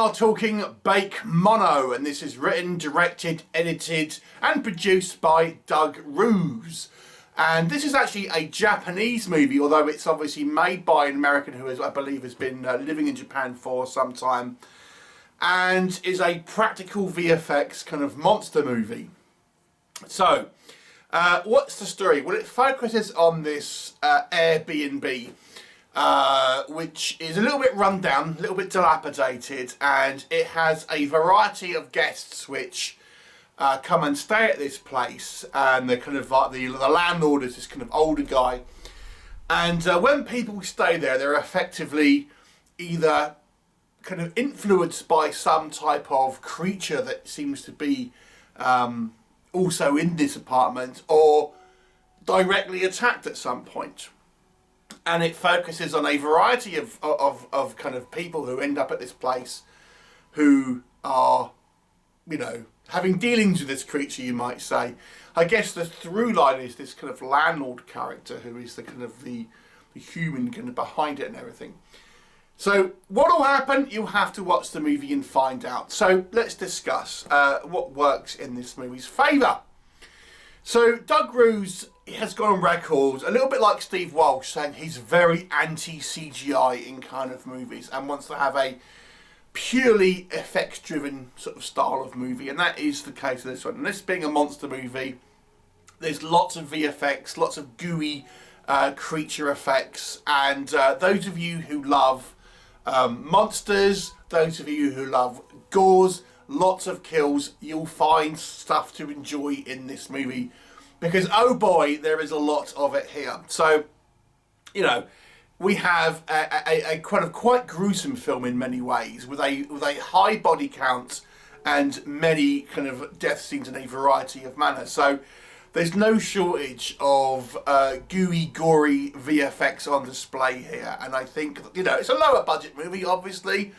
are talking BAKEMONO, and this is written, directed, edited and produced by Doug Roos. And this is actually a Japanese movie, although it's obviously made by an American who I believe has been living in Japan for some time, and is a practical VFX kind of monster movie. So, what's the story? Well, it focuses on this Airbnb, which is a little bit run down, a little bit dilapidated, and it has a variety of guests which come and stay at this place. And they're kind of like the landlord is this kind of older guy, and when people stay there, they're effectively either kind of influenced by some type of creature that seems to be also in this apartment, or directly attacked at some point. And it focuses on a variety of kind of people who end up at this place who are, you know, having dealings with this creature, you might say. I guess the through line is this kind of landlord character who is the kind of the human kind of behind it and everything. So what will happen? You'll have to watch the movie and find out. So let's discuss what works in this movie's favour. So Doug Roos has gone on record, a little bit like Steve Walsh, saying he's very anti-CGI in kind of movies and wants to have a purely effects-driven sort of style of movie, and that is the case of this one. And this being a monster movie, there's lots of VFX, lots of gooey creature effects, and those of you who love monsters, those of you who love gores, lots of kills, you'll find stuff to enjoy in this movie, because oh boy, there is a lot of it here. So, you know, we have a kind of quite gruesome film in many ways, with a high body count and many kind of death scenes in a variety of manners. So there's no shortage of gooey, gory VFX on display here, and I think, you know, it's a lower budget movie, obviously,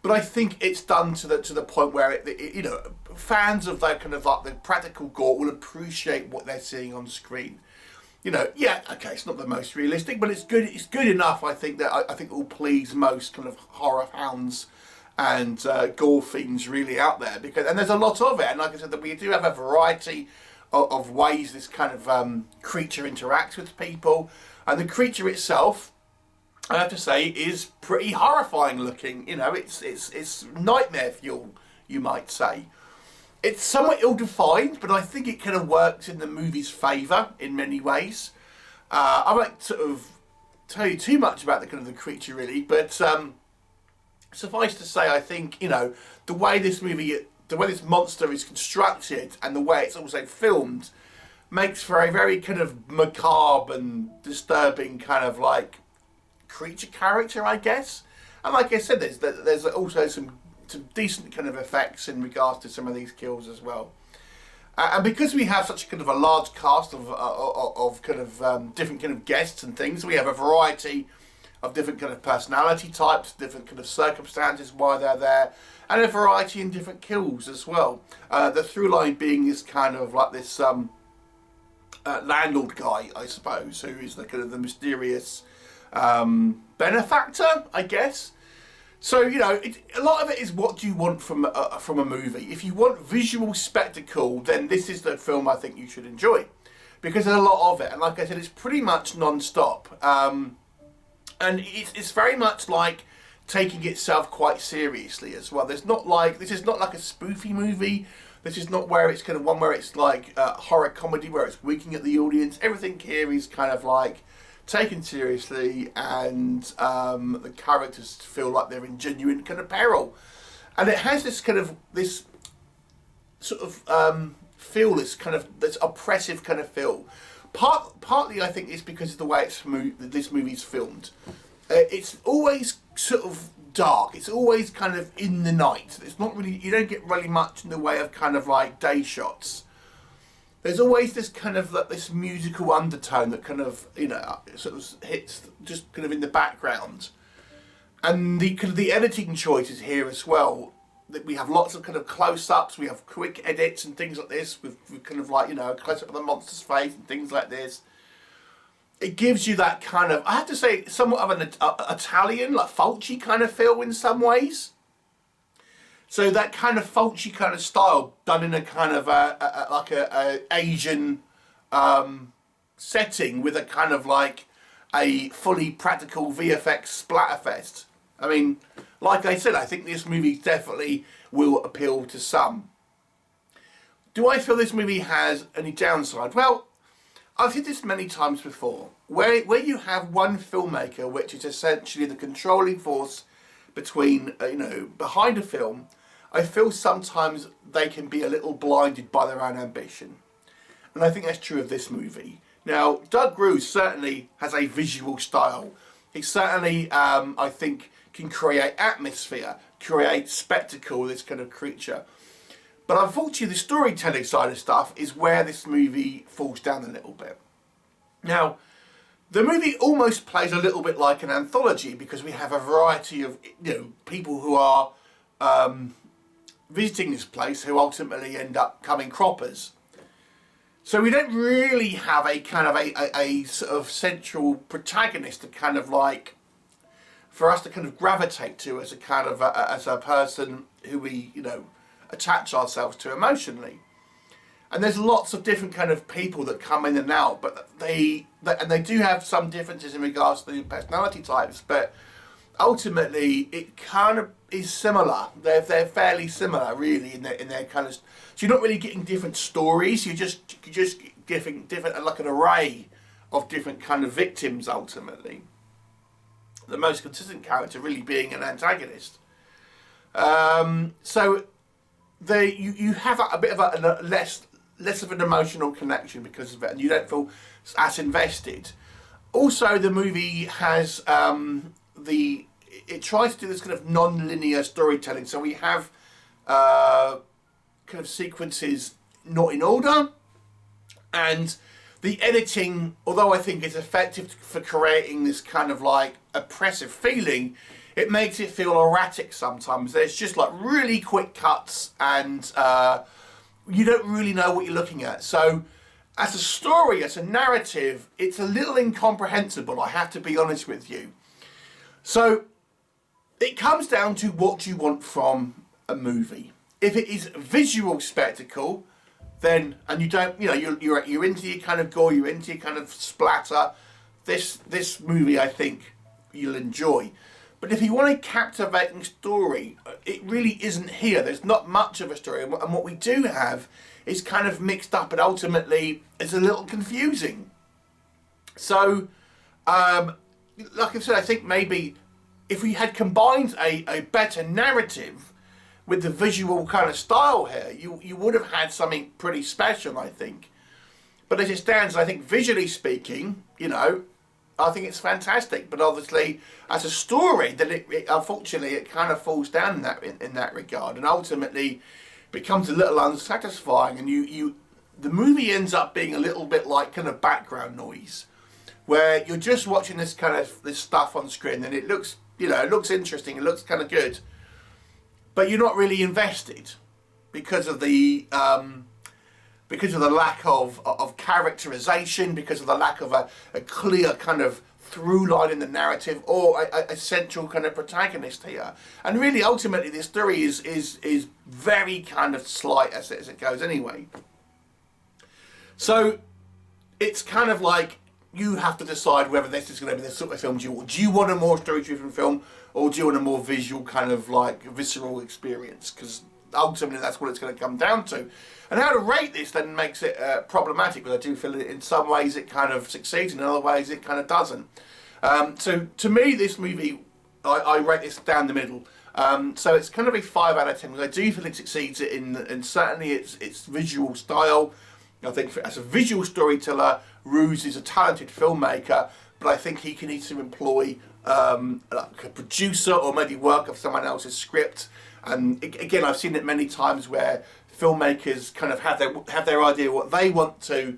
but I think it's done to the point where it, you know, fans of that kind of like the practical gore will appreciate what they're seeing on screen. You know, yeah, okay, it's not the most realistic, but it's good. It's good enough, I think, that I think it will please most kind of horror hounds and gore fiends really out there, and there's a lot of it. And like I said, that we do have a variety of ways this kind of creature interacts with people, and the creature itself, I have to say, is pretty horrifying looking. You know, it's nightmare fuel, you might say. It's somewhat ill-defined, but I think it kind of works in the movie's favour in many ways. I won't sort of tell you too much about the kind of the creature really, but suffice to say, I think, you know, the way this monster is constructed and the way it's also filmed makes for a very kind of macabre and disturbing kind of like creature character, I guess. And like I said, there's also some decent kind of effects in regards to some of these kills as well. And because we have such a kind of a large cast of kind of different kind of guests and things, we have a variety of different kind of personality types, different kind of circumstances why they're there, and a variety in different kills as well. The through line being this kind of like this landlord guy, I suppose, who is the kind of the mysterious benefactor, I guess. So, you know, a lot of it is what do you want from a movie. If you want visual spectacle, then this is the film I think you should enjoy, because there's a lot of it. And like I said, it's pretty much non-stop. And it's very much like taking itself quite seriously as well. This is not like a spoofy movie. This is not where it's kind of one where it's like horror comedy where it's winking at the audience. Everything here is kind of like taken seriously, and the characters feel like they're in genuine kind of peril, and it has this kind of this sort of feel, this oppressive kind of feel. Partly I think it's because of the way this movie's filmed. It's always sort of dark. It's always kind of in the night. It's not really, you don't get really much in the way of kind of like day shots. There's always this kind of like this musical undertone that kind of, you know, sort of hits just kind of in the background, and the editing choices here as well. That we have lots of kind of close-ups, we have quick edits and things like this, with kind of like, you know, a close-up of the monster's face and things like this. It gives you that kind of, I have to say, somewhat of an Italian, like Fulci kind of feel in some ways. So that kind of folksy kind of style done in a kind of a Asian setting with a kind of like a fully practical VFX splatterfest. I mean, like I said, I think this movie definitely will appeal to some. Do I feel this movie has any downside? Well, I've said this many times before. Where you have one filmmaker, which is essentially the controlling force between, behind a film, I feel sometimes they can be a little blinded by their own ambition. And I think that's true of this movie. Now, Doug Roos certainly has a visual style. He certainly, I think, can create atmosphere, create spectacle, this kind of creature. But unfortunately, the storytelling side of stuff is where this movie falls down a little bit. Now, the movie almost plays a little bit like an anthology because we have a variety of people who are visiting this place who ultimately end up becoming croppers. So we don't really have a kind of a sort of central protagonist to kind of like for us to kind of gravitate to as a kind of as a person who we attach ourselves to emotionally. And there's lots of different kind of people that come in and out, but they do have some differences in regards to the personality types, but ultimately it kind of is similar. They're fairly similar really in their kind of, so you're not really getting different stories, you're just getting different, like an array of different kind of victims ultimately. The most consistent character really being an antagonist. So you have a bit of a less of an emotional connection because of it, and you don't feel as invested. Also, the movie has it tries to do this kind of non-linear storytelling. So we have kind of sequences not in order, and the editing, although I think is effective for creating this kind of like oppressive feeling, it makes it feel erratic sometimes. There's just like really quick cuts and you don't really know what you're looking at. So as a story, as a narrative, it's a little incomprehensible, I have to be honest with you. So it comes down to what you want from a movie. If it is visual spectacle, then, and you don't, you're into your kind of gore, you're into your kind of splatter, this movie I think you'll enjoy. But if you want a captivating story, it really isn't here. There's not much of a story, and what we do have is kind of mixed up, and ultimately it's a little confusing. So, like I said, I think maybe if we had combined a better narrative with the visual kind of style here, you would have had something pretty special, I think. But as it stands, I think visually speaking, I think it's fantastic. But obviously, as a story, then it unfortunately it kind of falls down in that regard, and ultimately becomes a little unsatisfying. And the movie ends up being a little bit like kind of background noise, where you're just watching this stuff on screen, and it looks it looks interesting, it looks kind of good, but you're not really invested because of the lack of characterization, because of the lack of a clear kind of through line in the narrative, or a central kind of protagonist here. And really, ultimately, the story is very kind of slight as it goes anyway. So it's kind of like you have to decide whether this is going to be the sort of films you want. Do you want a more story-driven film, or do you want a more visual kind of like visceral experience? Because ultimately that's what it's going to come down to. And how to rate this then makes it problematic, because I do feel that in some ways it kind of succeeds, and in other ways it kind of doesn't. So to me, this movie, I rate this down the middle. So it's kind of a 5 out of 10, because I do feel it succeeds in certainly its visual style. I think as a visual storyteller, Roos is a talented filmmaker, but I think he can either employ like a producer or maybe work off someone else's script. And again, I've seen it many times where filmmakers kind of have their idea what they want to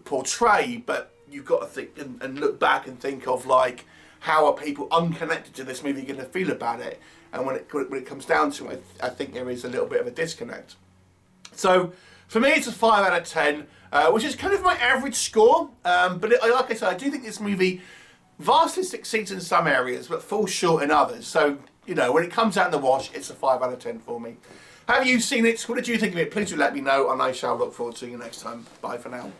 portray, but you've got to think and look back and think of like, how are people unconnected to this movie going to feel about it? And when it comes down to it, I think there is a little bit of a disconnect. So for me, it's a 5 out of 10, which is kind of my average score. But like I said, I do think this movie vastly succeeds in some areas but falls short in others. So, you know, when it comes out in the wash, it's a 5 out of 10 for me. Have you seen it? What did you think of it? Please do let me know, and I shall look forward to you next time. Bye for now.